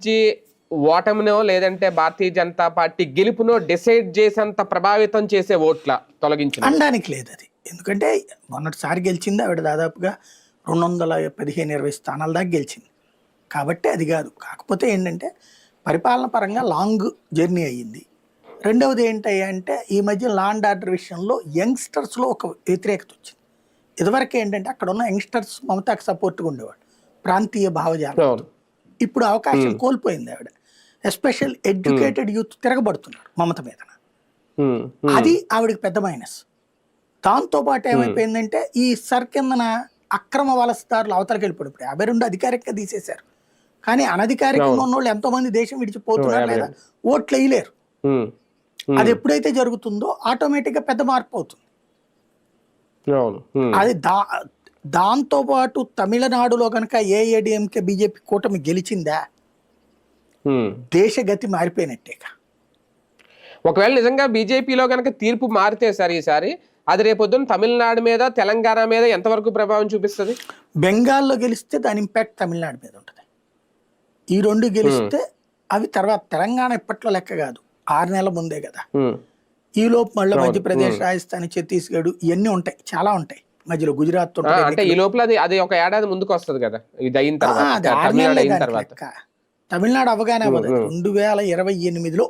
నుంచి ఓటమినో లేదంటే Bharatiya Janata party గెలుపునో decide చేసేంత ప్రభావితం చేసే ఓట్ల తొలగించిన అనడానికి లేదు అది. ఎందుకంటే మొన్నటిసారి గెలిచింది ఆవిడ దాదాపుగా 215-20 స్థానాల దాకా గెలిచింది కాబట్టి అది కాదు. కాకపోతే ఏంటంటే పరిపాలన పరంగా లాంగ్ జర్నీ అయ్యింది. రెండవది ఏంటంటే ఈ మధ్య లా అండ్ ఆర్డర్ విషయంలో యంగ్స్టర్స్లో ఒక వ్యతిరేకత వచ్చింది. ఇదివరకు ఏంటంటే అక్కడ ఉన్న యంగ్స్టర్స్ మమతాకి సపోర్ట్గా ఉండేవాడు, ప్రాంతీయ భావజాలం. ఇప్పుడు అవకాశం కోల్పోయింది ఆవిడ. ఎస్పెషల్ ఎడ్యుకేటెడ్ యూత్ తిరగబడుతున్నారు మమత మీద. అది ఆవిడకి పెద్ద మైనస్. దాంతోపాటు ఏమైపోయిందంటే ఈ కిందన అక్రమ వలసదారులు అవతలకి వెళ్ళిపోయి ఇప్పుడు 52 అధికారికంగా తీసేశారు, కానీ అనధికారికంగా ఉన్న వాళ్ళు ఎంతో మంది దేశం విడిచిపోతున్నారు లేదా ఓట్లు వేయలేరు. అది ఎప్పుడైతే జరుగుతుందో ఆటోమేటిక్గా పెద్ద మార్పు అవుతుంది. అది దాంతో పాటు తమిళనాడులో కనుక ఏఐఏడిఎంకే బీజేపీ కూటమి గెలిచిందా దేశ గతి మారిపోయినట్టేగా. ఒకవేళ నిజంగా బీజేపీలో కనుక తీర్పు మారితే సార్ ఈసారి అది రేపొద్దున తమిళనాడు మీద తెలంగాణ మీద ఎంతవరకు ప్రభావం చూపిస్తుంది? బెంగాల్లో గెలిస్తే దాని ఇంపాక్ట్ తమిళనాడు మీద ఉంటుంది. ఈ రెండు గెలిస్తే అవి తర్వాత తెలంగాణ ఇప్పట్లో లెక్క కాదు, 6 నెలల ముందే కదా. ఈ లోపు మళ్ళీ మధ్యప్రదేశ్, రాజస్థాన్, ఛత్తీస్గఢ్ ఇవన్నీ ఉంటాయి, చాలా ఉంటాయి మధ్యలో, గుజరాత్ అంటే ఈ లోపల అది ఒక ఏడాది ముందుకు వస్తుంది కదా ఇది అయిన తర్వాత. తమిళనాడు అవగానే అవ్వదు. 2028లో